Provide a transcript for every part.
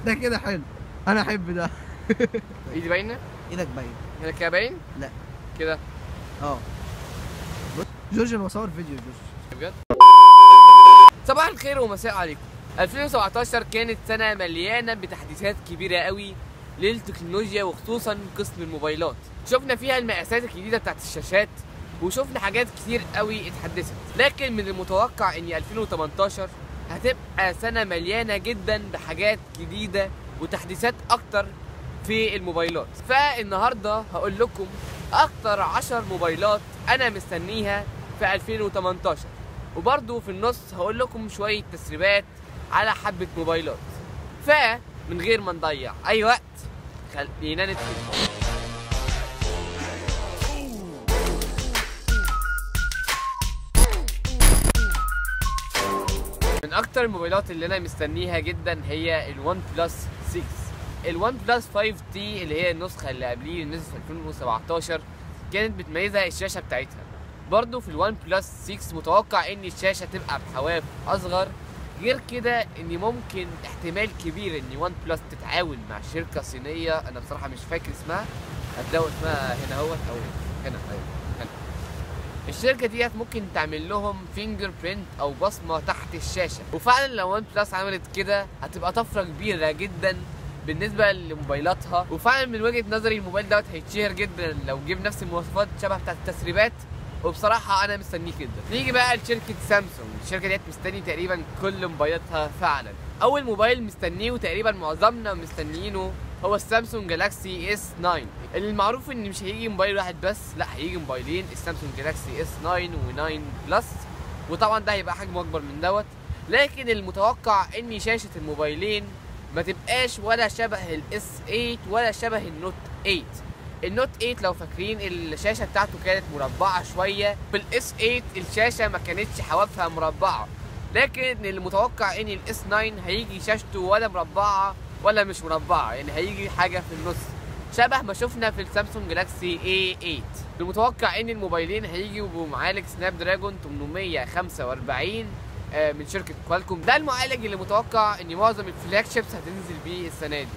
ده كده حلو، انا احب ده. ايدي باينه؟ ايدك باين. هنا كده باين؟ لا كده. اه بص جورج، انا بصور فيديو جورج بجد؟ صباح الخير ومساء عليكم. 2017 كانت سنة مليانة بتحديثات كبيرة قوي للتكنولوجيا وخصوصا قسم الموبايلات. شفنا فيها المقاسات الجديدة بتاعت الشاشات وشفنا حاجات كتير قوي اتحدثت، لكن من المتوقع ان 2018 هتبقى سنة مليانة جدا بحاجات جديدة وتحديثات اكتر في الموبايلات. فالنهاردة هقول لكم اكتر 10 موبايلات انا مستنيها في 2018، وبرضو في النص هقول لكم شوية تسريبات على حبة موبايلات. فمن غير ما نضيع اي وقت خلينا نبتدي. من اكتر الموبايلات اللي انا مستنيها جدا هي الون بلس 6. الون بلس 5 تي اللي هي النسخة اللي قبليه اللي نزلت في 2017 كانت بتميزها الشاشة بتاعتها. برضو في الون بلس 6 متوقع ان الشاشة تبقى بحواف اصغر. غير كده ان ممكن احتمال كبير ان ون بلس تتعاون مع شركة صينية، انا بصراحة مش فاكر اسمها، هتلاقوا اسمها هنا اهوت او هنا. هنا الشركة ديت ممكن تعمل لهم فينجر برينت او بصمة تحت الشاشة، وفعلا لو ون بلس عملت كده هتبقى طفرة كبيرة جدا بالنسبة لموبايلاتها. وفعلا من وجهة نظري الموبايل دوت هيتشهر جدا لو جيب نفس المواصفات شبه بتاعت التسريبات، وبصراحة أنا مستنيه جدا. نيجي بقى لشركة سامسونج. الشركة ديت مستني تقريبا كل موبايلاتها فعلا. أول موبايل مستنيه وتقريبا معظمنا مستنيينه هو السامسونج جالاكسي اس 9. المعروف إن مش هيجي موبايل واحد بس، لا هيجي موبايلين، السامسونج جالاكسي اس 9 و9 بلس، وطبعا ده هيبقى حجمه أكبر من دوت. لكن المتوقع إن شاشة الموبايلين ما تبقاش ولا شبه الاس 8 ولا شبه النوت 8. النوت 8 لو فاكرين الشاشه بتاعته كانت مربعه شويه، في الاس 8 الشاشه ما كانتش حوافها مربعه. لكن المتوقع ان الاس 9 هيجي شاشته ولا مربعه ولا مش مربعه، يعني هيجي حاجه في النص شبه ما شفنا في السامسونج جالاكسي A8. المتوقع ان الموبايلين هيجوا بمعالج سناب دراجون 845 من شركه كوالكوم. ده المعالج اللي متوقع ان معظم الفلاج شيبس هتنزل بيه السنه دي.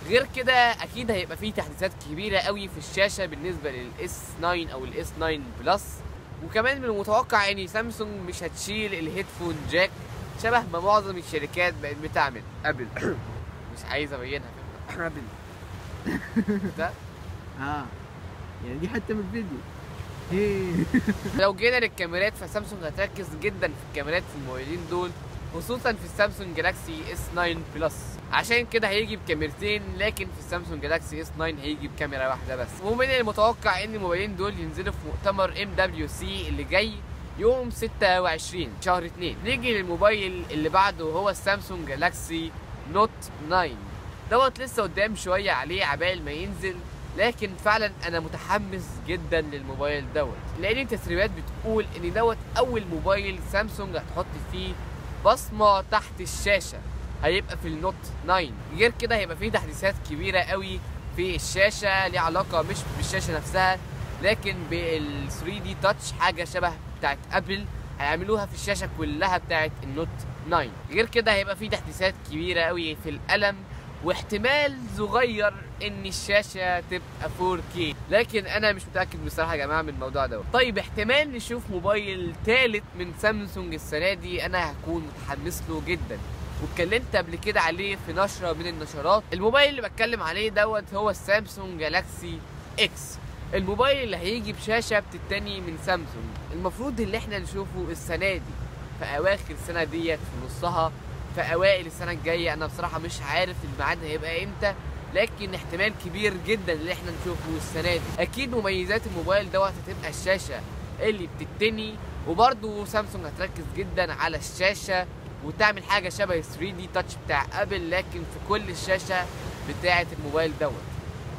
غير كده اكيد هيبقى فيه تحديثات كبيره قوي في الشاشه بالنسبه للاس 9 او الاس 9 بلس. وكمان من المتوقع ان سامسونج مش هتشيل الهيدفون جاك شبه ما معظم الشركات بقت بتعمل. ابل مش عايز ابينها ابل ده يعني دي حته من الفيديو. لو جينا للكاميرات فسامسونج هتركز جدا في الكاميرات في الموبايلين دول، خصوصا في السامسونج جالاكسي اس 9 بلس. عشان كده هيجي بكاميرتين، لكن في السامسونج جالاكسي اس 9 هيجي بكاميرا واحده بس. ومن المتوقع ان الموبايلين دول ينزلوا في مؤتمر MWC اللي جاي يوم 26 شهر 2. نيجي للموبايل اللي بعده هو السامسونج جالاكسي نوت 9. دوت لسه قدام شويه عليه عبال ما ينزل، لكن فعلا انا متحمس جدا للموبايل دوت، لان التسريبات بتقول ان دوت اول موبايل سامسونج هتحط فيه بصمه تحت الشاشه، هيبقى في النوت 9. غير كده هيبقى فيه تحديثات كبيره قوي في الشاشه ليها علاقه مش بالشاشه نفسها لكن بال 3 دي تاتش، حاجه شبه بتاعت ابل هيعملوها في الشاشه كلها بتاعت النوت 9. غير كده هيبقى فيه تحديثات كبيره قوي في القلم، واحتمال صغير ان الشاشه تبقى 4K، لكن انا مش متاكد بصراحه يا جماعه من الموضوع ده. طيب احتمال نشوف موبايل ثالث من سامسونج السنه دي، انا هكون متحمس له جدا، واتكلمت قبل كده عليه في نشره من النشرات. الموبايل اللي بتكلم عليه دوت هو السامسونج جالاكسي اكس، الموبايل اللي هيجي بشاشه بتتني من سامسونج. المفروض اللي احنا نشوفه السنه دي في اواخر السنه ديت، في نصها، في اوائل السنه الجايه. انا بصراحه مش عارف الميعاد هيبقى امتى، لكن احتمال كبير جدا اللي احنا نشوفه السنه دي. اكيد مميزات الموبايل دوت هتبقى الشاشه اللي بتتني، وبرده سامسونج هتركز جدا على الشاشه وتعمل حاجه شبه 3 دي تاتش بتاع ابل لكن في كل الشاشه بتاعه الموبايل دوت.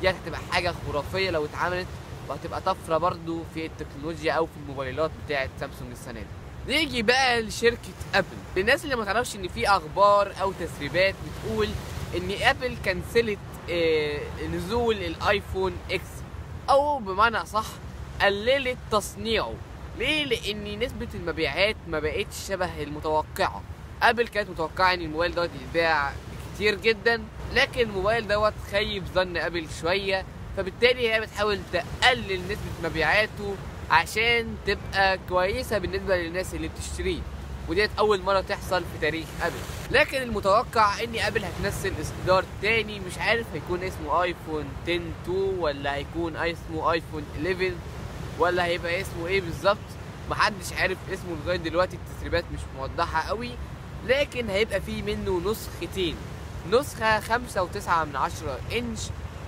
دي هتبقى حاجه خرافيه لو اتعملت، وهتبقى طفره برده في التكنولوجيا او في الموبايلات بتاعه سامسونج السنه دي. نيجي بقى لشركة ابل. للناس اللي ما تعرفش ان في اخبار او تسريبات بتقول ان ابل كنسلت نزول الايفون اكس، او بمعنى اصح قللت تصنيعه. ليه؟ لان نسبة المبيعات ما بقتش شبه المتوقعة. ابل كانت متوقعة ان الموبايل دوت يتباع كتير جدا، لكن الموبايل دوت خيب ظن ابل شويه، فبالتالي هي بتحاول تقلل نسبه مبيعاته عشان تبقى كويسه بالنسبه للناس اللي بتشتريه، وديت اول مره تحصل في تاريخ ابل. لكن المتوقع ان ابل هتنزل اصدار تاني، مش عارف هيكون اسمه ايفون 10 2 ولا هيكون اسمه ايفون 11 ولا هيبقى اسمه ايه بالظبط، محدش عارف اسمه لغايه دلوقتي، التسريبات مش موضحه قوي. لكن هيبقى فيه منه نسختين، نسخه 5.9 انش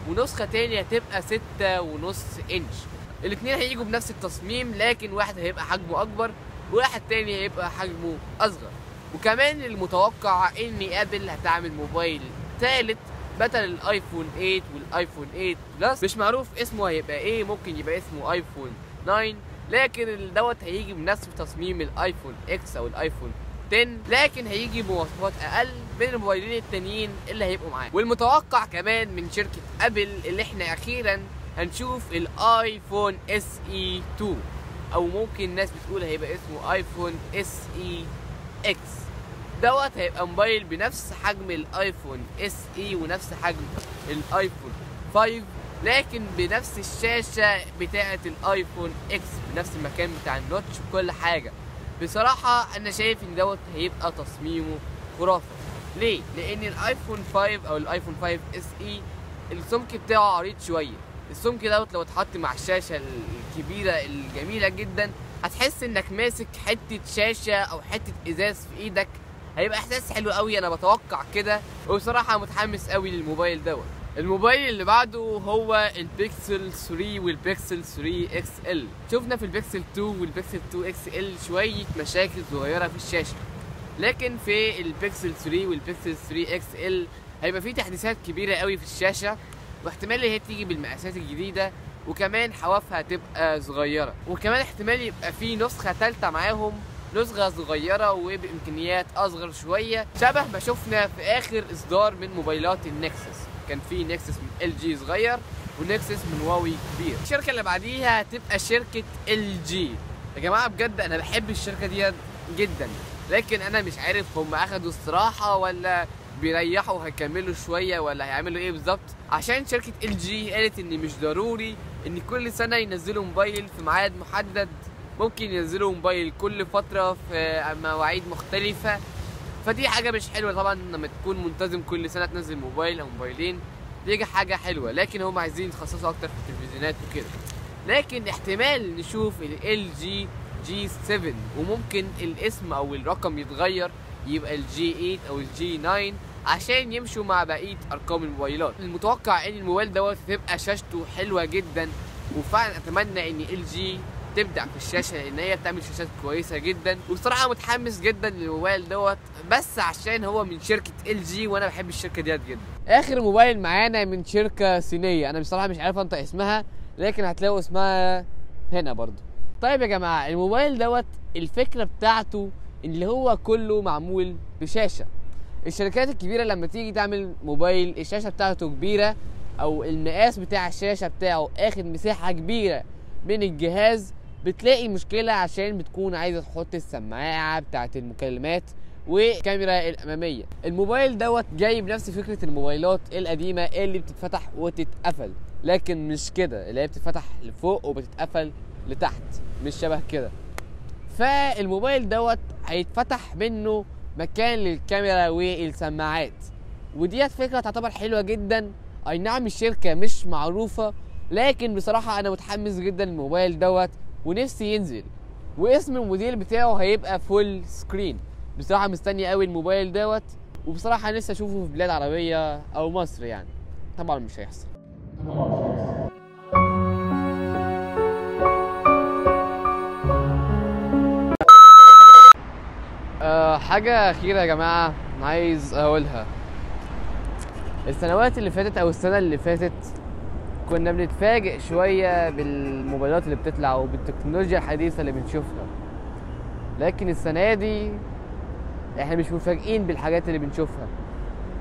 ونسخه تانية هتبقى 6.5 انش. الاتنين هيجوا بنفس التصميم، لكن واحد هيبقى حجمه اكبر وواحد تاني هيبقى حجمه اصغر. وكمان المتوقع ان ابل هتعمل موبايل ثالث بدل الايفون 8 والايفون 8 بلس، مش معروف اسمه هيبقى ايه، ممكن يبقى اسمه ايفون 9، لكن دوت هيجي بنفس تصميم الايفون اكس او الايفون 10، لكن هيجي بمواصفات اقل من الموبايلين التانيين اللي هيبقوا معاه. والمتوقع كمان من شركه ابل اللي احنا اخيرا هنشوف الايفون اس اي 2، او ممكن الناس بتقول هيبقى اسمه ايفون اس اي اكس. دوت هيبقى موبايل بنفس حجم الايفون اس اي ونفس حجم الايفون 5، لكن بنفس الشاشه بتاعه الايفون اكس، بنفس المكان بتاع النوتش وكل حاجه. بصراحه انا شايف ان دوت هيبقى تصميمه خرافي. ليه؟ لان الايفون 5 او الايفون 5 اس اي السمك بتاعه عريض شويه. السمك دوت لو اتحط مع الشاشه الكبيره الجميله جدا هتحس انك ماسك حته شاشه او حته ازاز في ايدك، هيبقى احساس حلو قوي. انا بتوقع كده، وبصراحه متحمس قوي للموبايل دوت. الموبايل اللي بعده هو البيكسل 3 والبيكسل 3 اكس ال. شفنا في البيكسل 2 والبيكسل 2 اكس ال شويه مشاكل صغيره في الشاشه، لكن في البيكسل 3 والبيكسل 3 اكس ال هيبقى في تحديثات كبيره قوي في الشاشه، واحتمال هي تيجي بالمقاسات الجديده، وكمان حوافها تبقى صغيره، وكمان احتمال يبقى في نسخه ثالثه معاهم، نسخه صغيره وبامكانيات اصغر شويه، شبه ما شفنا في اخر اصدار من موبايلات النكسس. كان في نكسس من ال جي صغير ونكسس من هواوي كبير. الشركه اللي بعديها هتبقى شركه ال جي. يا جماعه بجد انا بحب الشركه دي جدا، لكن انا مش عارف هم اخدوا استراحه ولا بيريحوا هيكملوا شويه ولا هيعملوا ايه بالظبط، عشان شركه ال جي قالت ان مش ضروري ان كل سنه ينزلوا موبايل في ميعاد محدد، ممكن ينزلوا موبايل كل فتره في مواعيد مختلفه. فدي حاجه مش حلوه طبعا، لما تكون منتظم كل سنه تنزل موبايل او موبايلين دي حاجه حلوه، لكن هم عايزين يتخصصوا اكتر في التلفزيونات وكده. لكن احتمال نشوف ال جي جي 7، وممكن الاسم او الرقم يتغير يبقى الجي 8 او الجي 9 عشان يمشوا مع بقيه ارقام الموبايلات. المتوقع ان الموبايل دوت تبقى شاشته حلوه جدا، وفعلا اتمنى ان ال جي تبدع في الشاشه لان هي بتعمل شاشات كويسه جدا. وبصراحه متحمس جدا للموبايل دوت، بس عشان هو من شركه ال جي وانا بحب الشركه ديت جدا. اخر موبايل معانا من شركه صينيه، انا بصراحه مش عارف انطق اسمها، لكن هتلاقوا اسمها هنا برضو. طيب يا جماعه، الموبايل دوت الفكره بتاعته اللي هو كله معمول بشاشه. الشركات الكبيره لما تيجي تعمل موبايل الشاشه بتاعته كبيره، او المقاس بتاع الشاشه بتاعه اخد مساحه كبيره من الجهاز، بتلاقي مشكله عشان بتكون عايزه تحط السماعه بتاعه المكالمات والكاميرا الاماميه. الموبايل دوت جاي بنفس فكره الموبايلات القديمه اللي بتتفتح وتتقفل، لكن مش كده، اللي هي بتتفتح لفوق وبتتقفل لتحت، مش شبه كده. فالموبايل دوت هيتفتح منه مكان للكاميرا والسماعات، وديت فكره تعتبر حلوه جدا. اي نعم الشركه مش معروفه، لكن بصراحه انا متحمس جدا للموبايل دوت ونفسي ينزل، واسم الموديل بتاعه هيبقى فول سكرين. بصراحه مستني قوي الموبايل دوت، وبصراحه نفسي اشوفه في بلاد عربيه او مصر، يعني طبعا مش هيحصل. حاجه اخيره يا جماعه عايز اقولها. السنوات اللي فاتت او السنه اللي فاتت كنا بنتفاجئ شويه بالموبايلات اللي بتطلع وبالتكنولوجيا الحديثه اللي بنشوفها، لكن السنه دي احنا مش متفاجئين بالحاجات اللي بنشوفها.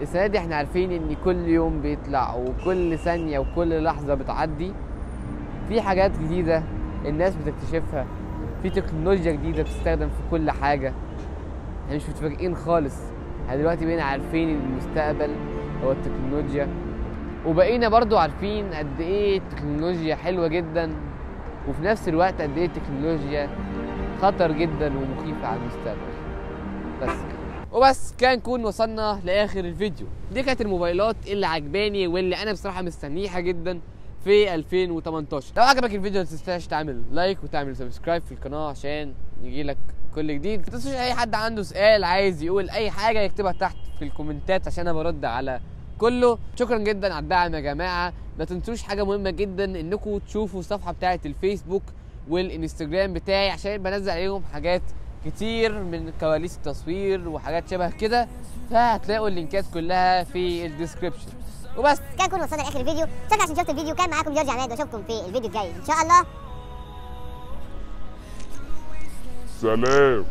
السنه دي احنا عارفين ان كل يوم بيطلع وكل ثانيه وكل لحظه بتعدي في حاجات جديده الناس بتكتشفها، في تكنولوجيا جديده بتستخدم في كل حاجه. احنا مش متفاجئين خالص، احنا دلوقتي بقينا عارفين ان المستقبل هو التكنولوجيا، وبقينا برضو عارفين قد ايه التكنولوجيا حلوة جدا، وفي نفس الوقت قد ايه التكنولوجيا خطر جدا ومخيفة على المستقبل. بس وبس كان نكون وصلنا لاخر الفيديو. دي كانت الموبايلات اللي عجباني واللي انا بصراحة مستنيها جدا في 2018. لو عجبك الفيديو ما تنساش تعمل لايك وتعمل سبسكرايب في القناة عشان يجيلك كل جديد. ما تنسوش اي حد عنده سؤال عايز يقول اي حاجة يكتبها تحت في الكومنتات عشان انا برد على كله. شكرا جدا على الدعم يا جماعه. ما تنسوش حاجه مهمه جدا، انكم تشوفوا الصفحه بتاعه الفيسبوك والانستجرام بتاعي عشان بنزل عليهم حاجات كتير من كواليس التصوير وحاجات شبه كده، فهتلاقوا اللينكات كلها في الديسكربشن. وبس كده نكون وصلنا لاخر الفيديو. شكرا عشان شفتوا الفيديو. كان معاكم جورج عماد واشوفكم في الفيديو الجاي ان شاء الله. سلام.